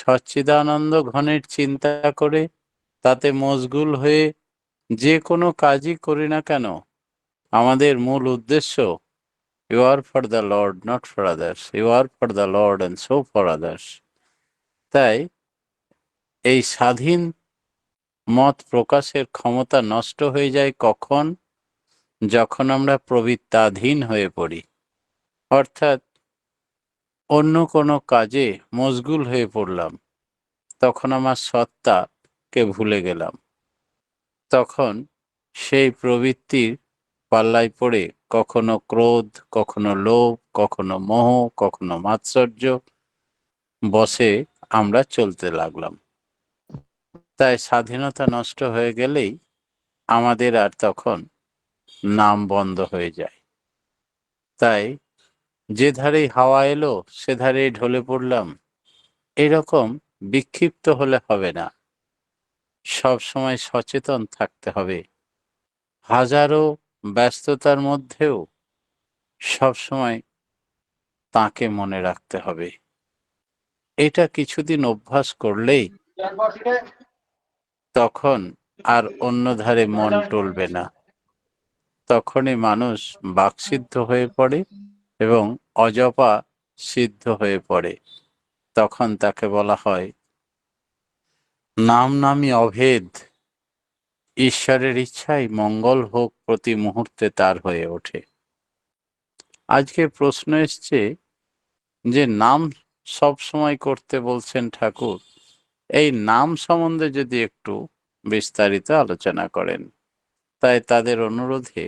সচ্চিদানন্দ ঘনের চিন্তা করে তাতে মশগুল হয়ে যে কোনো কাজই করি না কেন, আমাদের মূল উদ্দেশ্য you are for the lord, not for others, you are for the lord and so for others. তাই এই স্বাধীন মত প্রকাশের ক্ষমতা নষ্ট হয়ে যায় কখন? যখন আমরা প্রবৃত্তাধীন হয়ে পড়ি, অর্থাৎ অন্য কোনো কাজে মশগুল হয়ে পড়লাম, তখন আমার সত্তাকে ভুলে গেলাম। তখন সেই প্রবৃত্তির পাল্লায় পড়ে কখনো ক্রোধ, কখনো লোভ, কখনো মোহ, কখনো মাৎসর্য বসে আমরা চলতে লাগলাম। তাই স্বাধীনতা নষ্ট হয়ে গেলেই আমাদের আর তখন নাম বন্ধ হয়ে যায়। তাই যে ধারেই হাওয়া এলো সে ধারেই ঢলে পড়লাম, এরকম বিক্ষিপ্ত হলে হবে না। সব সময় সচেতন থাকতে হবে। হাজারো ব্যস্ততার মধ্যেও সব সময় তাকে মনে রাখতে হবে। এটা কিছুদিন অভ্যাস করলেই তখন আর অন্য ধারে মন টলবে না। তখনই মানুষ বাকসিদ্ধ হয়ে পড়ে এবং অজপা সিদ্ধ হয়ে পড়ে। তখন তাকে বলা হয় নাম নামই অভেদ, ঈশ্বরের ইচ্ছাই মঙ্গল হোক প্রতি মুহূর্তে তার হয়ে ওঠে। আজকে প্রশ্ন এসছে যে নাম সব সময় করতে বলছেন ঠাকুর, এই নাম সম্বন্ধে যদি একটু বিস্তারিত আলোচনা করেন। তাই তাদের অনুরোধে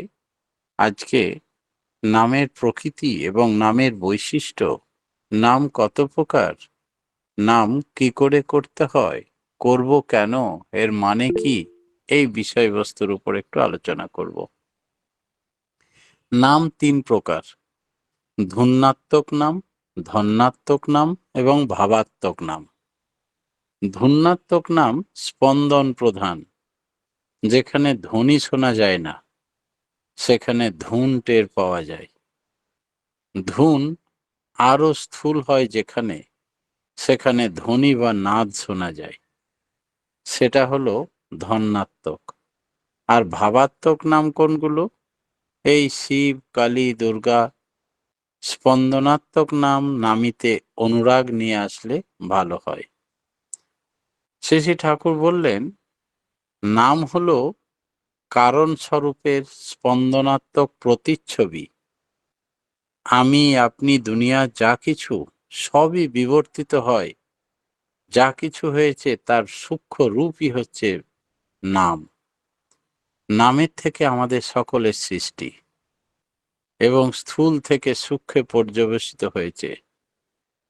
আজকে নামের প্রকৃতি এবং নামের বৈশিষ্ট্য, নাম কত প্রকার, নাম কি করে করতে হয়, করব কেন, এর মানে কি, এই বিষয়বস্তুর উপর একটু আলোচনা করব। নাম তিন প্রকার: ধ্বন্যাত্মক নাম, ধন্যাত্মক নাম এবং ভাবাত্মক নাম। ধ্বন্যাত্মক নাম স্পন্দন প্রধান। যেখানে ধ্বনি শোনা যায় না সেখানে ধুন টের পাওয়া যায়। ধুন আরো স্থূল হয় যেখানে, সেখানে ধ্বনি বা নাদ শোনা যায়, সেটা হলো ধন্যাত্মক। আর ভাবাত্মক নাম কোনগুলো? এই শিব, কালী, দুর্গা। স্পন্দনাত্মক নাম নামিতে অনুরাগ নিয়ে আসলে ভালো হয়। শ্রী ঠাকুর বললেন নাম হলো কারণ স্বরূপের স্পন্দনাত্মক প্রতিচ্ছবি। আমি, আপনি, দুনিয়া যা কিছু সবই বিবর্তিত হয়। যা কিছু হয়েছে তার সূক্ষ্ম রূপই হচ্ছে নাম। নামের থেকে আমাদের সকলের সৃষ্টি এবং স্থূল থেকে সূক্ষ্মে পর্যবেসিত হয়েছে।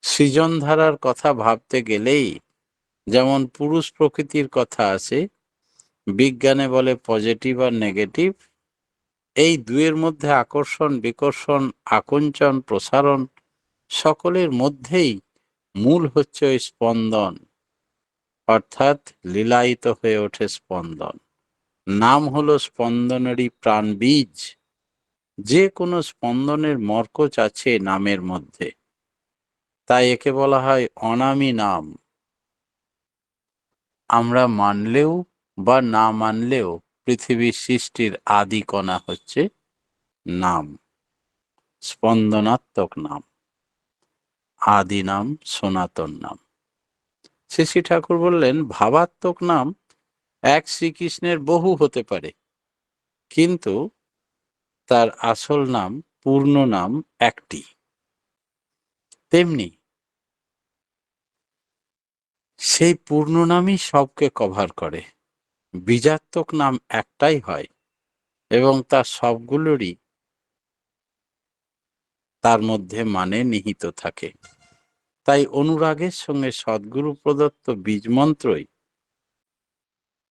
সৃজনধারার কথা ভাবতে গেলেই যেমন পুরুষ প্রকৃতির কথা আছে, বিজ্ঞানে বলে পজিটিভ আর নেগেটিভ, এই দুয়ের মধ্যে আকর্ষণ, বিকর্ষণ, আকুঞ্চন, প্রসারণ সকলের মধ্যেই মূল হচ্ছে ওই স্পন্দন, অর্থাৎ লীলায়িত হয়ে ওঠে স্পন্দন। নাম হলো স্পন্দনেরই প্রাণবীজ। যে কোনো স্পন্দনের মরকজ আছে নামের মধ্যে, তাই একে বলা হয় অনামী নাম। আমরা মানলেও বা না মানলেও পৃথিবীর সৃষ্টির আদি কণা হচ্ছে নাম, স্পন্দনাত্মক নাম, আদি নাম, সনাতন নাম। শ্রী ঠাকুর বললেন ভাবাত্মক নাম এক শ্রীকৃষ্ণের বহু হতে পারে, কিন্তু তার আসল নাম, পূর্ণ নাম একটি। তেমনি সেই পূর্ণ নামই সবকে কভার করে। বীজাত্মক নাম একটাই হয় এবং তার সবগুলোরই তার মধ্যে মানে নিহিত থাকে। তাই অনুরাগের সঙ্গে সদ্গুরু প্রদত্ত বীজমন্ত্রই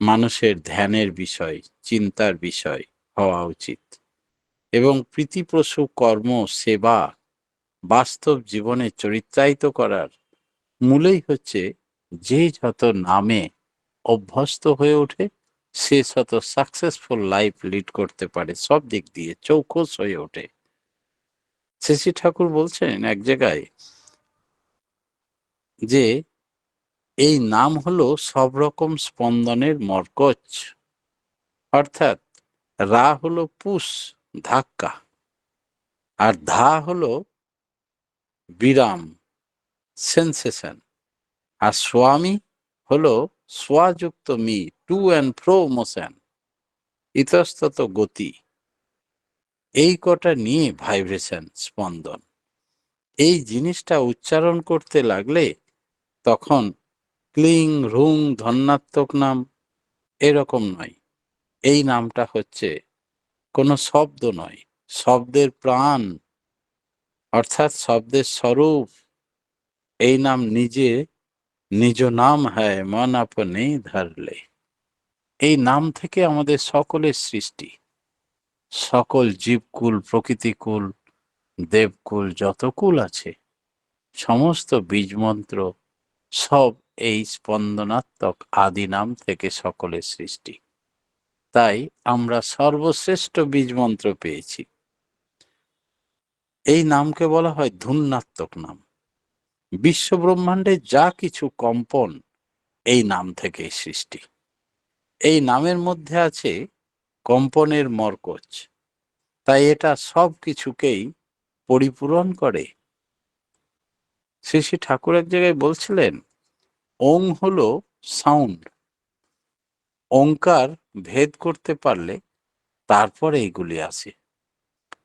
মানুষের ধ্যানের বিষয়, চিন্তার বিষয় হওয়া উচিত। এবং প্রীতিপ্রসূ কর্ম, সেবা বাস্তব জীবনে চরিত্রায়িত করার মূলেই হচ্ছে যে যত নামে অভ্যস্ত হয়ে ওঠে সে শত সাকসেসফুল লাইফ লিড করতে পারে, সব দিক দিয়ে চৌকস হয়ে ওঠে। শ্রী ঠাকুর বলছেন এক জায়গায় যে এই নাম হলো সব রকম স্পন্দনের মরকজ। অর্থাৎ রা হলো পুশ, ধাক্কা, আর ধা হলো বিরাম, সেন্সেশন, আর স্বামী হলো সোয়াযুক্ত মি, টু অ্যান্ড ফ্রো মোশন, ইতস্তত গতি। এই কটা নিয়ে ভাইব্রেশন, স্পন্দন। এই জিনিসটা উচ্চারণ করতে লাগলে তখন ক্লিং রুং ধন্যাত্মক নাম এরকম নয়। এই নামটা হচ্ছে কোনো শব্দ নয়, শব্দের প্রাণ, অর্থাৎ শব্দের স্বরূপ। এই নাম নিজে নিজ নাম হ্যায় মন আপনি ধরলে। এই নাম থেকে আমাদের সকলের সৃষ্টি, সকল জীবকুল, প্রকৃতিকুল, দেবকুল, যত কুল আছে, সমস্ত বীজমন্ত্র সব এই স্পন্দনাত্মক আদি নাম থেকে সকলের সৃষ্টি। তাই আমরা সর্বশ্রেষ্ঠ বীজমন্ত্র পেয়েছি। এই নামকে বলা হয় ধূন্যাত্মক নাম। বিশ্ব ব্রহ্মাণ্ডে যা কিছু কম্পন এই নাম থেকেই সৃষ্টি। এই নামের মধ্যে আছে কম্পনের মরকজ, তাই এটা সব কিছুকেই পরিপূরণ করে। শ্রী শ্রী ঠাকুর এক জায়গায় বলছিলেন, ওং হলো সাউন্ড, ওঙ্কার ভেদ করতে পারলে তারপরে এইগুলি আসে।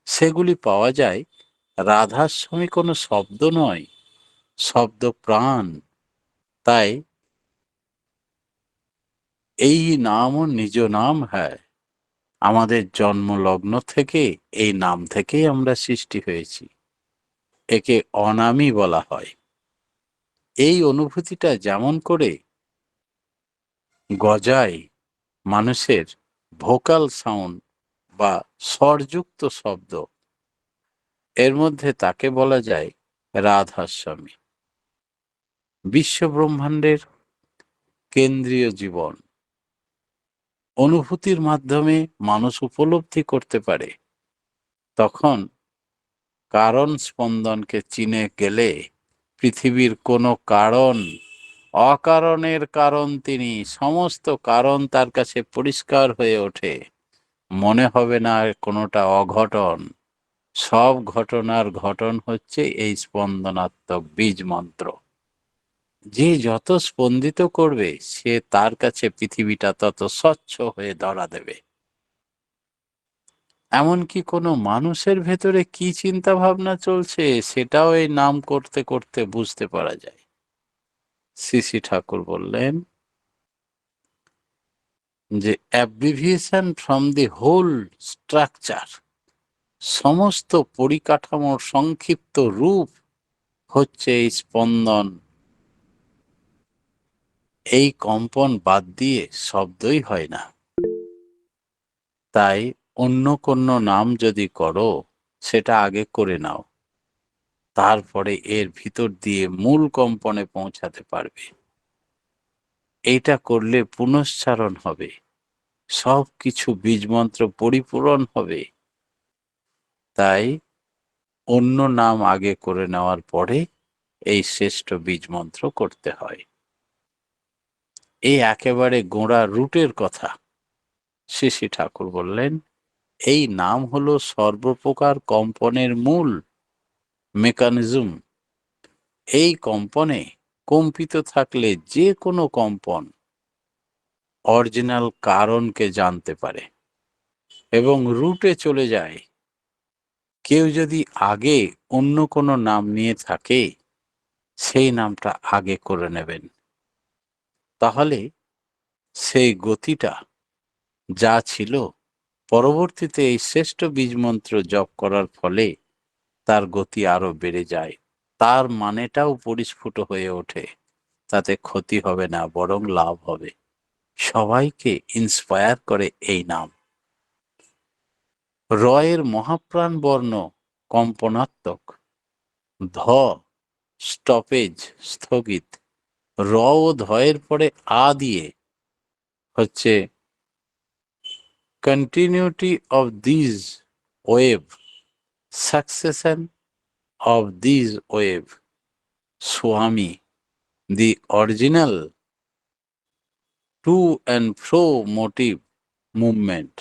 সেগুলি পাওয়া যায় রাধাস্বামী, কোনো শব্দ নয়, শব্দ প্রাণ। তাই এই নামও নিজ নাম হ্যায়। আমাদের জন্মলগ্ন থেকে এই নাম থেকেই আমরা সৃষ্টি হয়েছি। একে অনামী বলা হয়। এই অনুভূতিটা যেমন করে গজায় মানুষের ভোকাল সাউন্ড বা স্বরযুক্ত শব্দ, এর মধ্যে তাকে বলা যায় রাধাস্বামী। বিশ্ব ব্রহ্মাণ্ডের কেন্দ্রীয় জীবন অনুভূতির মাধ্যমে মানুষ উপলব্ধি করতে পারে। তখন কারণ স্পন্দনকে চিনে গেলে পৃথিবীর কোনো কারণ, অকারণের কারণ তিনি, সমস্ত কারণ তার কাছে পরিষ্কার হয়ে ওঠে। মনে হবে না কোনোটা অঘটন। সব ঘটনার ঘটন হচ্ছে এই স্পন্দনাত্মক বীজ মন্ত্র। যে যত স্পন্দিত করবে সে তার কাছে পৃথিবীটা তত স্বচ্ছ হয়ে ধরা দেবে। এমনকি কোনো মানুষের ভেতরে কি চিন্তা ভাবনা চলছে সেটাও এই নাম করতে করতে বুঝতে পারা যায়। শ্রী শ্রী ঠাকুর বললেন যে abbreviation from the whole structure, সমস্ত পরিকাঠামোর সংক্ষিপ্ত রূপ হচ্ছে এই স্পন্দন। এই কম্পন বাদ দিয়ে শব্দই হয় না। তাই অন্য কোনো নাম যদি করো সেটা আগে করে নাও, তারপরে এর ভিতর দিয়ে মূল কম্পনে পৌঁছাতে পারবে। এইটা করলে পুনশ্চারণ হবে, সব কিছু বীজমন্ত্র পরিপূরণ হবে। তাই অন্য নাম আগে করে নেওয়ার পরে এই শ্রেষ্ঠ বীজমন্ত্র করতে হয়। এই একেবারে গোড়া রুটের কথা শ্রী শ্রী ঠাকুর বললেন। এই নাম হলো সর্বপ্রকার কম্পনের মূল মেকানিজম। এই কম্পনে কম্পিত থাকলে যে কোনো কম্পন অরিজিনাল কারণকে জানতে পারে এবং রুটে চলে যায়। কেউ যদি আগে অন্য কোনো নাম নিয়ে থাকে সেই নামটা আগে করে নেবেন, তাহলে সেই গতিটা যা ছিল পরবর্তীতে এই শ্রেষ্ঠ বীজমন্ত্র জপ করার ফলে তার গতি আরো বেড়ে যায়, তার মানেটাও পরিস্ফুট হয়ে ওঠে। তাতে ক্ষতি হবে না, বরং লাভ হবে। সবাইকে ইন্সপায়ার করে এই নাম। রয়ের মহাপ্রাণ বর্ণ কম্পনাত্মক, ধ স্টপেজ স্থগিত, র ও ধয়ের পরে আ দিয়ে হচ্ছে continuity of these wave, succession of these wave, স্বামী। the original to and fro motive movement,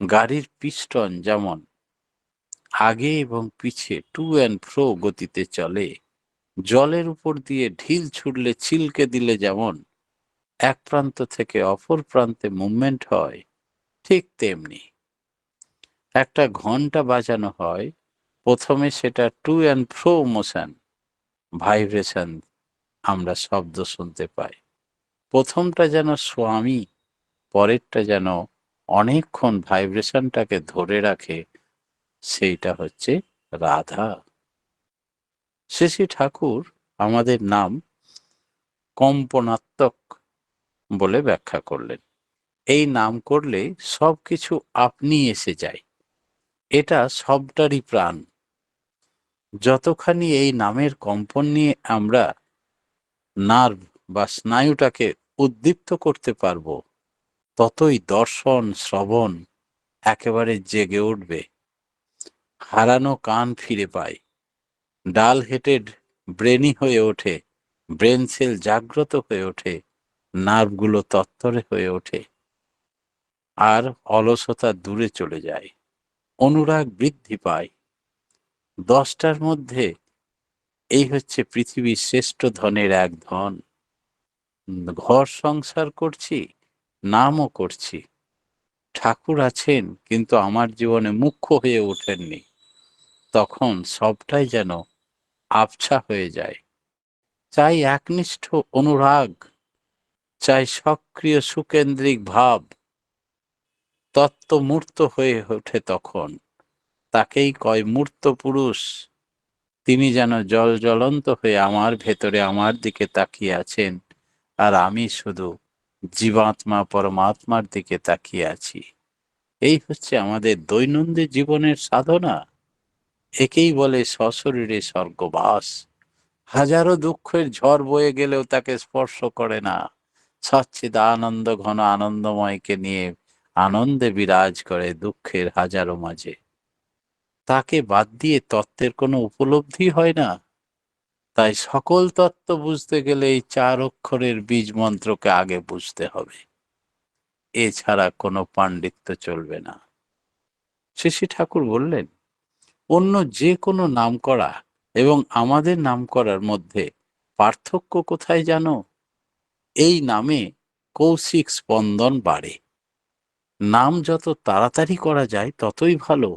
গাড়ির পিস্টন যেমন আগে এবং পিছে টু অ্যান্ড ফ্রো গতিতে চলে, জলের উপর দিয়ে ঢিল ছুড়লে ছিলকে দিলে যেমন এক প্রান্ত থেকে অপর প্রান্তে মুভমেন্ট হয়, ঠিক তেমনি একটা ঘন্টা বাজানো হয়, প্রথমে সেটা to and fro motion, vibration, আমরা শব্দ শুনতে পাই। প্রথমটা যেন স্বামী, পরেরটা যেন অনেকক্ষণ ভাইব্রেশনটাকে ধরে রাখে, সেইটা হচ্ছে রাধা। শ্রী ঠাকুর আমাদের নাম কম্পনাত্মক বলে ব্যাখ্যা করলেন। এই নাম করলে সবকিছু আপনি এসে যায়, এটা সবটারই প্রাণ। যতখানি এই নামের কম্পন নিয়ে আমরা নার্ভ বা স্নায়ুটাকে উদ্দীপ্ত করতে পারবো, ততই দর্শন শ্রবণ একেবারে জেগে উঠবে, হারানো কান ফিরে পায়, ডাল হেটেড ব্রেনি হয়ে ওঠে, ব্রেন সেল জাগ্রত হয়ে ওঠে, নার্ভগুলো তত্তরে হয়ে ওঠে, আর অলসতা দূরে চলে যায়, অনুরাগ বৃদ্ধি পায়। 10টার মধ্যে এই হচ্ছে পৃথিবীর শ্রেষ্ঠ ধনের এক ধন। ঘর সংসার করছি, নামও করছি, ঠাকুর আছেন কিন্তু আমার জীবনে মুখ্য হয়ে ওঠেননি, তখন সবটাই যেন আবছা হয়ে যায়। চাই একনিষ্ঠ অনুরাগ, চাই সক্রিয় সুকেন্দ্রিক ভাব, তত্ত্বমূর্ত হয়ে ওঠে তখন, তাকেই কয় মূর্ত পুরুষ। তিনি যেন জল জ্বলন্ত হয়ে আমার ভেতরে আমার দিকে তাকিয়ে আছেন, আর আমি শুধু জীবাত্মা পরমাত্মার দিকে তাকিয়ে আছি। এই হচ্ছে আমাদের দৈনন্দিন জীবনের সাধনা। একেই বলে সশরীরে স্বর্গবাস। হাজারো দুঃখের ঝড় বয়ে গেলেও তাকে স্পর্শ করে না, সচ্চিদানন্দ ঘন আনন্দময়কে নিয়ে আনন্দে বিরাজ করে দুঃখের হাজারো মাঝে। তাকে বাদ দিয়ে তত্ত্বের কোনো উপলব্ধি হয় না। তাই সকল তত্ত্ব বুঝতে গেলে এই 4 অক্ষরের বীজ মন্ত্রকে আগে বুঝতে হবে, এছাড়া কোনো পাণ্ডিত্য চলবে না। শ্রী ঠাকুর বললেন, অন্য যে কোনো নাম করা এবং আমাদের নাম করার মধ্যে পার্থক্য কোথায় জানো? এই নামে কৌশিক স্পন্দন বাড়ে। নাম যত তাড়াতাড়ি করা যায় ততই ভালো,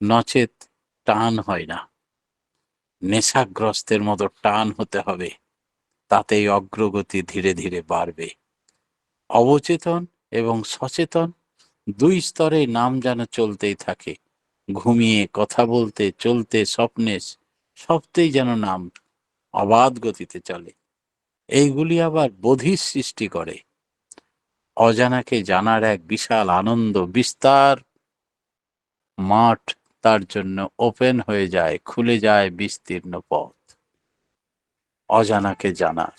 নচেত টান হয় না। নেশাগ্রস্তের মতো টান হতে হবে, তাতেই অগ্রগতি ধীরে ধীরে বাড়বে। অবচেতন এবং সচেতন 2 স্তরে নাম যেন চলতেই থাকে, ঘুমিয়ে, কথা বলতে, চলতে, স্বপ্নে, সবতেই যেন নাম অবাধ গতিতে চলে। এইগুলি আবার বোধির সৃষ্টি করে। অজানাকে জানার এক বিশাল আনন্দ, বিস্তার মাঠ তার জন্য ওপেন হয়ে যায়, খুলে যায় বিস্তীর্ণ পথ। অজানাকে জানার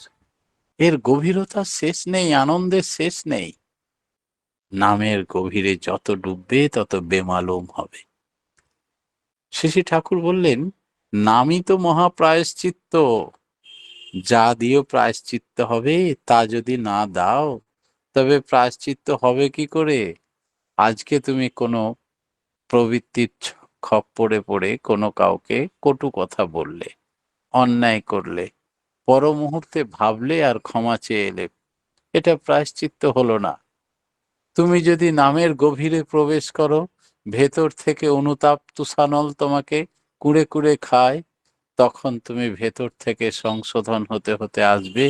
এর গভীরতার শেষ নেই, আনন্দের শেষ নেই। নামের গভীরে যত ডুববে তত বেমালুম হবে। শ্রী ঠাকুর বললেন, নামই তো মহাপ্রায়শ্চিত্ত। যা দিয়েও প্রায়শ্চিত্ত হবে, তা যদি না দাও তবে প্রায়শ্চিত্ত হবে কি করে? আজকে তুমি কোনো প্রবৃত্তির খপ্পরে পড়ে কোনো কাউকে কটু কথা বললে, অন্যায় করলে, পর মুহূর্তে ভাবলে আর ক্ষমা চেয়ে এলে, এটা প্রায়শ্চিত্ত হলো না। তুমি যদি নামের গভীরে প্রবেশ করো, ভেতর থেকে অনুতাপ তুষানল তোমাকে কুড়ে কুড়ে খায়, তখন তুমি ভেতর থেকে সংশোধন হতে হতে আসবে,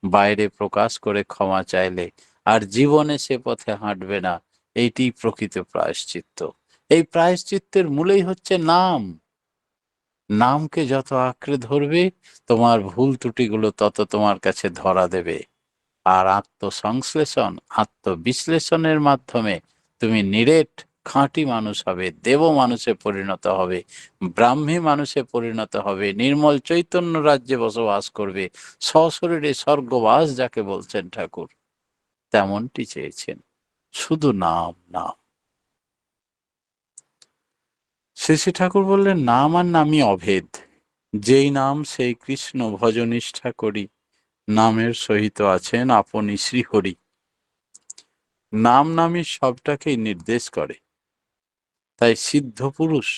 বাইরে প্রকাশ করে ক্ষমা চাইলে, আর জীবনে সে পথে হাঁটবে না। এইটি প্রকৃত প্রায়শ্চিত্ত। এই প্রায়শ্চিত্তের মূলেই হচ্ছে নাম। নামকে যত আঁকড়ে ধরবে, তোমার ভুল ত্রুটিগুলো তত তোমার কাছে ধরা দেবে। আর আত্মসংশ্লেষণ, আত্মবিশ্লেষণের মাধ্যমে তুমি নিরেট খাঁটি মানুষ হবে, দেব মানুষে পরিণত হবে, ব্রাহ্মী মানুষে পরিণত হবে, নির্মল চৈতন্য রাজ্যে বসবাস করবে, সশরীরে স্বর্গবাস যাকে বলছেন ঠাকুর, তেমনটি চেয়েছেন। শুধু নাম, নাম। শ্রী ঠাকুর বললেন, নাম আর নামই অভেদ। যেই নাম সেই কৃষ্ণ ভজনিষ্ঠা করি, নামের সহিত আছেন আপনি শ্রীহরি। নাম নামী সবটাকেই নির্দেশ করে। তাই সিদ্ধ পুরুষ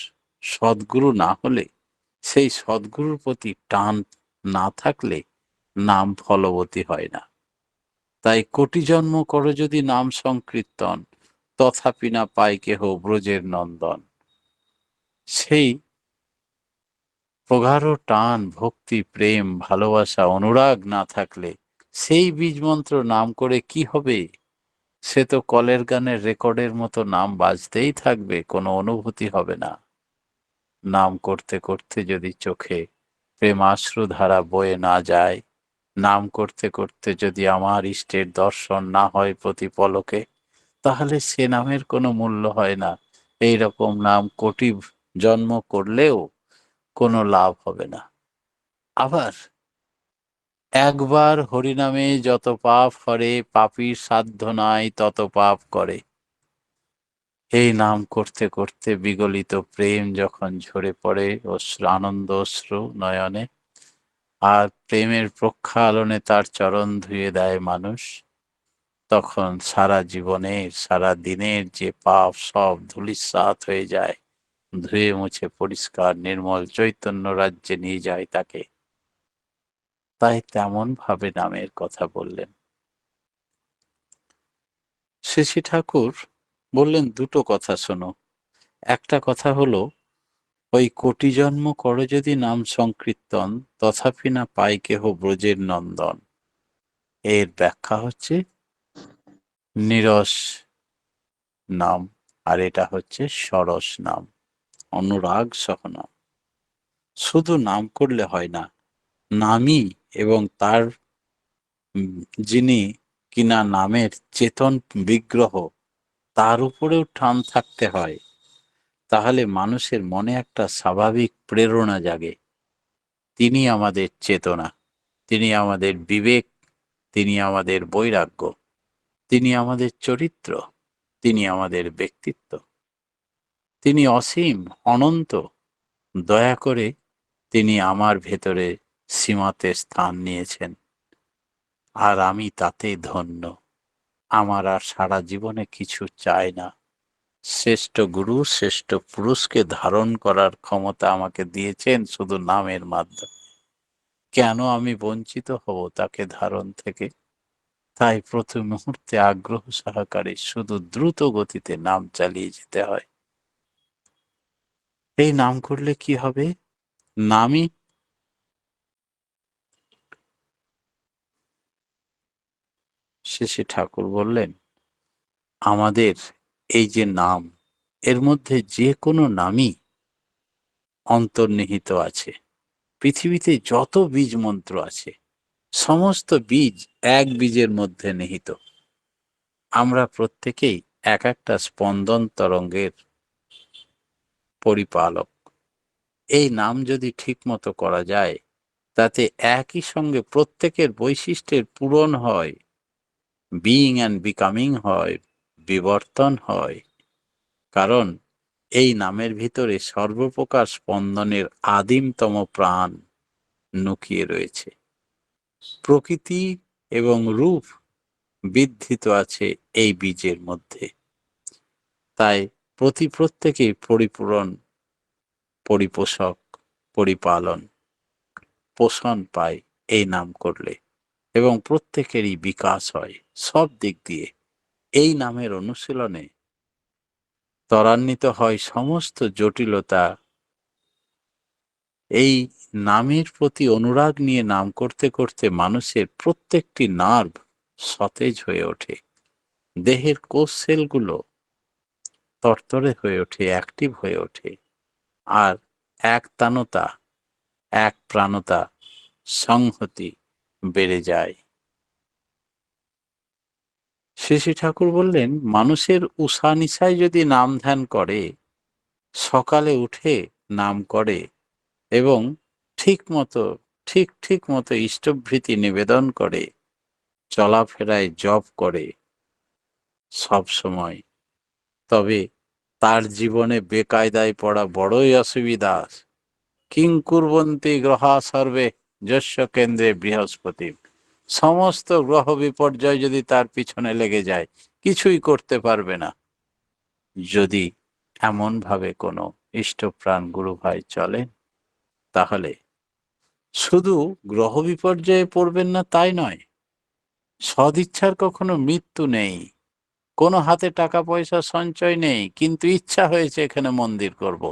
সদ্গুরু না হলে, সেই সদ্গুরুর প্রতি টান না থাকলে নাম ফলবতী হয় না। তাই কোটি জন্ম করো যদি নাম সংকীর্তন, তথাপি না পাই কেহ ব্রজের নন্দন। সেই প্রগাঢ় টান, ভক্তি, প্রেম, ভালোবাসা, অনুরাগ না থাকলে সেই বীজ মন্ত্র নাম করে কি হবে? সে তো কলের গানের রেকর্ডের মতো নাম বাজতেই থাকবে, কোনো অনুভূতি হবে না। নাম করতে করতে যদি চোখে প্রেমাশ্রু ধারা বয়ে না যায়, নাম করতে করতে যদি আমার ইষ্টের দর্শন না হয় প্রতি পলকে, তাহলে সে নামের কোনো মূল্য হয় না। এই রকম নাম কোটি জন্ম করলেও কোনো লাভ হবে না। আবার একবার হরিনামে যত পাপ হরে, পাপীর সাধ্য নাই তত পাপ করে। এই নাম করতে করতে বিগলিত প্রেম যখন ঝরে পড়ে অশ্রু, আনন্দ অশ্রু নয়নে, আর প্রেমের প্রক্ষালনে তার চরণ ধুয়ে দেয় মানুষ, তখন সারা জীবনের, সারা দিনের যে পাপ সব ধূলিসাৎ হয়ে যায়, ধুয়ে মুছে পরিষ্কার নির্মল চৈতন্য রাজ্যে নিয়ে যায় তাকে। তাই তেমন ভাবে নামের কথা বললেন। শশী ঠাকুর বললেন, দুটো কথা শোনো। একটা কথা হলো, ওই কোটি জন্ম করো যদি নাম সংকীর্তন, তথাপি না পাই কেহ ব্রজের নন্দন। এর ব্যাখ্যা হচ্ছে নিরস নাম, আর এটা হচ্ছে সরস নাম, অনুরাগ সহ নাম। শুধু নাম করলে হয় না, নামই এবং তার যিনি কিনা নামের চেতন বিগ্রহ, তার উপরেও টান থাকতে হয়। তাহলে মানুষের মনে একটা স্বাভাবিক প্রেরণা জাগে। তিনি আমাদের চেতনা, তিনি আমাদের বিবেক, তিনি আমাদের বৈরাগ্য, তিনি আমাদের চরিত্র, তিনি আমাদের ব্যক্তিত্ব। তিনি অসীম, অনন্ত। দয়া করে তিনি আমার ভেতরে সীমাতে স্থান নিয়েছেন, আর আমি তাতেই ধন্য। আমার আর সারা জীবনে কিছু চাই না। শ্রেষ্ঠ গুরু, শ্রেষ্ঠ পুরুষকে ধারণ করার ক্ষমতা আমাকে দিয়েছেন শুধু নামের মাধ্যমে। কেন আমি বঞ্চিত হব তাকে ধারণ থেকে? তাই প্রতি মুহূর্তে আগ্রহ সহকারে শুধু দ্রুত গতিতে নাম চালিয়ে যেতে হয়। এই নাম করলে কি হবে? নামই শেষে ঠাকুর বললেন, আমাদের এই যে নাম, এর মধ্যে যে কোনো নামই অন্তর্নিহিত আছে। পৃথিবীতে যত বীজ মন্ত্র আছে, সমস্ত বীজ এক বীজের মধ্যে নিহিত। আমরা প্রত্যেকেই এক একটা স্পন্দন তরঙ্গের পরিপালক। এই নাম যদি ঠিক মতো করা যায়, তাতে একই সঙ্গে প্রত্যেকের বৈশিষ্ট্যের পূরণ হয়, বিইং অ্যান্ড বিকামিং হয়, বিবর্তন হয়। কারণ এই নামের ভিতরে সর্বপ্রকার স্পন্দনের আদিমতম প্রাণ লুকিয়ে রয়েছে। প্রকৃতি এবং রূপ বিধৃত আছে এই বীজের মধ্যে। তাই প্রত্যেকেই পরিপূরণ, পরিপোষক, পরিপালন, পোষণ পায় এই নাম করলে, এবং প্রত্যেকেরই বিকাশ হয় সব দিক দিয়ে। এই নামের অনুশীলনে ত্বরান্বিত হয় সমস্ত জটিলতা। এই নামের প্রতি অনুরাগ নিয়ে নাম করতে করতে মানুষের প্রত্যেকটি নার্ভ সতেজ হয়ে ওঠে, দেহের কোষ সেলগুলো তরতরে হয়ে ওঠে, অ্যাক্টিভ হয়ে ওঠে, আর একতানতা, এক প্রাণতা, সংহতি বেড়ে যায়। শ্রী ঠাকুর বললেন, মানুষের উষা নিশায় যদি নাম ধ্যান করে, সকালে উঠে নাম করে এবং ঠিক মতো ঠিক মতো ইষ্টভৃতি নিবেদন করে, চলাফেরায় জপ করে সব সময়, তবে তার জীবনে বেকায়দায় পড়া বড়ই অসুবিধা। কিং কুর্বন্তি গ্রহা সর্বে যস্য কেন্দ্রে বৃহস্পতি। সমস্ত গ্রহ বিপর্যয় যদি তার পিছনে লেগে যায়, কিছুই করতে পারবে না। যদি এমন ভাবে কোনো ইষ্টপ্রাণ গুরু ভাই চলেন, তাহলে শুধু গ্রহ বিপর্যয়ে পড়বেন না তাই নয়, সদিচ্ছার কখনো মৃত্যু নেই। কোনো হাতে টাকা পয়সা সঞ্চয় নেই, কিন্তু ইচ্ছা হয়েছে এখানে মন্দির করব,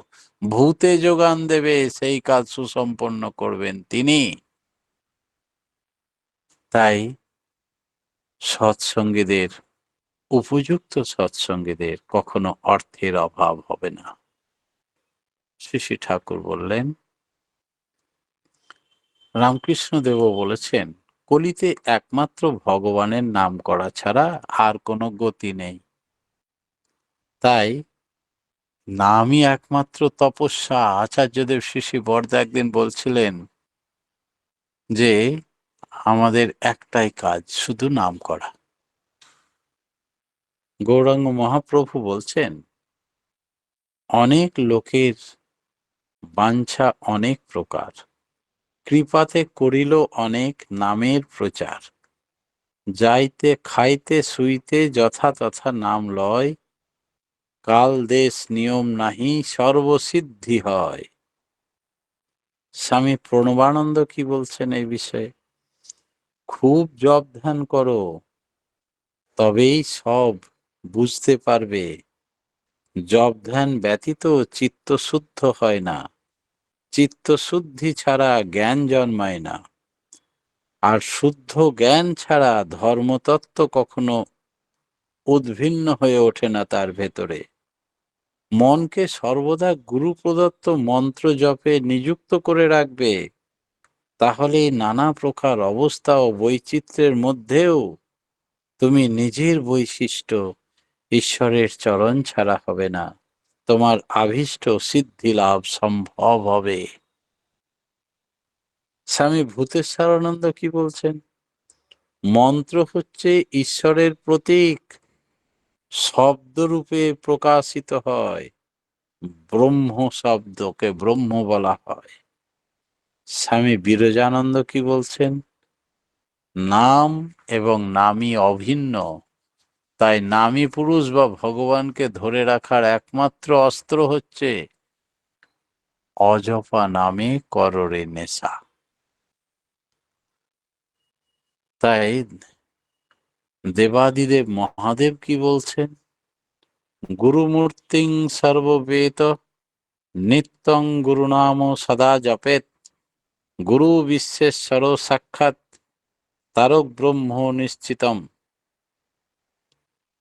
ভূতে যোগান দেবে, সেই কাজ সুসম্পন্ন করবেন তিনি। তাই সৎসঙ্গীদের, উপযুক্ত সৎসঙ্গীদের কখনো অর্থের অভাব হবে না। শ্রী শ্রী ঠাকুর বললেন, রামকৃষ্ণদেবও বলেছেন, কলিতে একমাত্র ভগবানের নাম করা ছাড়া আর কোনো গতি নেই। তাই নামই একমাত্র তপস্যা। আচার্যদেব শ্রী শ্রী বরদা একদিন বলছিলেন যে আমাদের একটাই কাজ, শুধু নাম করা। গৌরাঙ্গ মহাপ্রভু বলছেন, অনেক লোকের বাঞ্ছা অনেক প্রকার, কৃপাতে করিল অনেক নামের প্রচার। যাইতে খাইতে শুইতে যথা তথা নাম লয়, কাল দেশ নিয়ম নাহি সর্বসিদ্ধি হয়। স্বামী প্রণবানন্দ কি বলছেন এই বিষয়ে? খুব জপ ধ্যান করো, তবেই সব বুঝতে পারবে। জপ ধ্যান ব্যতীত চিত্ত শুদ্ধ হয় না, চিত্ত শুদ্ধি ছাড়া জ্ঞান জন্মায় না, আর শুদ্ধ জ্ঞান ছাড়া ধর্মতত্ত্ব কখনো উদ্ভিন্ন হয়ে ওঠে না তার ভেতরে। মনকে সর্বদা গুরু প্রদত্ত মন্ত্র জপে নিযুক্ত করে রাখবে, তাহলে নানা প্রকার অবস্থা ও বৈচিত্র্যের মধ্যেও তুমি নিজের বৈশিষ্ট্য, ঈশ্বরের চরণ ছাড়া হবে না, তোমার আভীষ্ট সিদ্ধি লাভ সম্ভব হবে। স্বামী ভূতেশ্বরানন্দ কি বলছেন? মন্ত্র হচ্ছে ঈশ্বরের প্রতীক, শব্দরূপে প্রকাশিত হয়। ব্রহ্ম শব্দকে ব্রহ্ম বলা হয়। স্বামী বিরজানন্দ কি বলছেন? নাম এবং নামই অভিন্ন, তাই নামী পুরুষ বা ভগবানকে ধরে রাখার একমাত্র অস্ত্র হচ্ছে অজপা নামে কররে নেশা। তাই দেবাদিদেব মহাদেব কি বলছেন? গুরুমূর্তিং সর্ববেদ নিত্যং গুরুনাম সদা জপেত, গুরু বিশ্বেশ্বর সাক্ষাৎ তারক ব্রহ্ম নিশ্চিতম।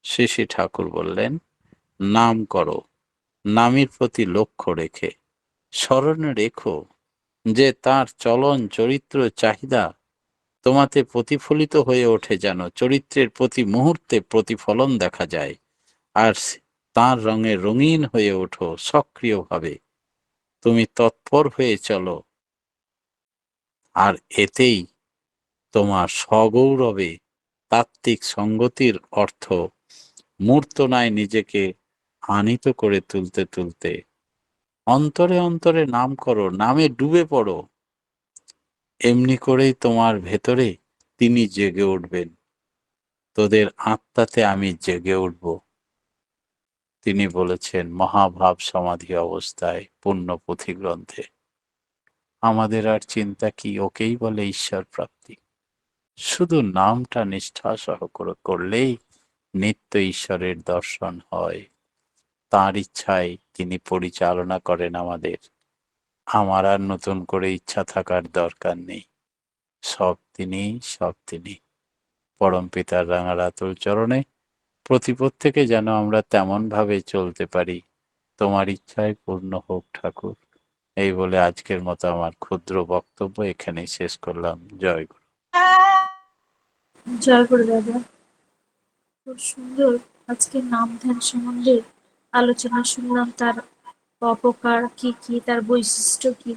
শ্রী শ্রী ঠাকুর বললেন, নাম করো, নামের প্রতি লক্ষ্য রেখে স্মরণে রেখো যে তার চলন চরিত্র চাহিদা তোমাতে প্রতিফলিত হয়ে ওঠে, যেন চরিত্রের প্রতি মুহূর্তে প্রতিফলন দেখা যায়, আর তার রঙে রঙিন হয়ে ওঠো সক্রিয়ভাবে। তুমি তৎপর হয়ে চলো, আর এতেই তোমার সগৌরবে তাত্ত্বিক সঙ্গতির অর্থ মূর্তনায় নিজেকে আনিত করে তুলতে তুলতে অন্তরে অন্তরে নাম করো, নামে ডুবে পড়ো। এমনি করেই তোমার ভেতরে তিনি জেগে উঠবেন, তোদের আত্মাতে আমি জেগে উঠব। তিনি বলেছেন মহাভাব সমাধি অবস্থায় পুণ্য পুঁথি গ্রন্থে। আমাদের আর চিন্তা কি? ওকেই বলে ঈশ্বর প্রাপ্তি। শুধু নামটা নিষ্ঠা সহকারে করলেই নিত্য ঈশ্বরের দর্শন হয়। তাঁর ইচ্ছায় তিনি পরিচালনা করেন আমাদের। আমার আর নতুন করে ইচ্ছা থাকার দরকার নেই। সব তিনি, সব তিনি। পরম পিতার রাঙারাতুল চরণে প্রতিপত্তিকে যেন আমরা তেমন ভাবে চলতে পারি। তোমার ইচ্ছায় পূর্ণ হোক ঠাকুর। এই বলে আজকের মতো আমার ক্ষুদ্র বক্তব্য এখানেই শেষ করলাম। জয় গুরু। জয় গুরু দাদা। খুব সুন্দর আজকে নাম ধ্যান সম্বন্ধে আলোচনা শুনলাম, তার অপকার কি কি, তার বৈশিষ্ট্য কি,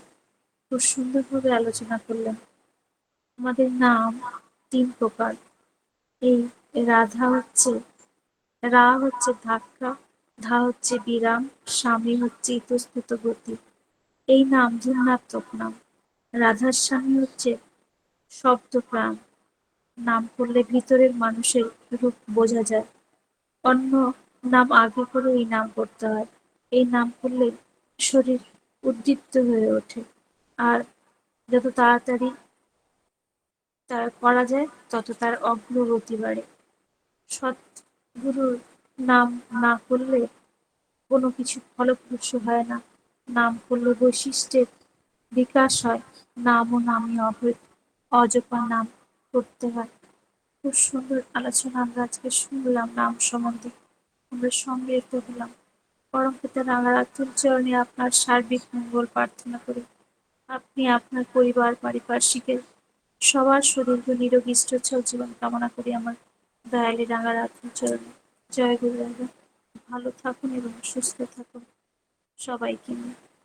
খুব সুন্দরভাবে আলোচনা করলেন। আমাদের নাম ৩ প্রকার। এই রাধা হচ্ছে, রা হচ্ছে ধাক্কা, ধা হচ্ছে বিরাম, স্বামী হচ্ছে ইতস্তত গতি। এই নাম ধ্যানাত্মক নাম। রাধার স্বামী হচ্ছে শব্দপ্রাণ, নাম করলে ভিতরের মানুষের রূপ বোঝা যায়। অন্য নাম আগে করে এই নাম করতে হয়। এই নাম করলে শরীর উদ্দীপ্ত হয়ে ওঠে। আর যত তাড়াতাড়ি তার করা যায় তত তার অগ্রগতি বাড়ে। সৎগুরুর নাম না করলে কোনো কিছু ফলপ্রসূ হয় না। নাম করলে বৈশিষ্ট্যের বিকাশ হয়। নাম ও নামই অজপা নাম করতে হয়। খুব সুন্দর আলোচনা আমরা আজকে শুনলাম নাম সম্বন্ধে। আমরা সমৃদ্ধ হলাম। পরমপিতা রাঙারাতুল চরণে আপনার সার্বিক মঙ্গল প্রার্থনা করি। আপনি আপনার পরিবার পারিপার্শ্বিকের সবার সুদীর্ঘ নিরোগী সুস্থ জীবন কামনা করি আমার দয়ালি রাঙারাতুল চরণে। জয় গুরু রাজা। ভালো থাকুন এবং সুস্থ থাকুন সবাইকে নিয়ে।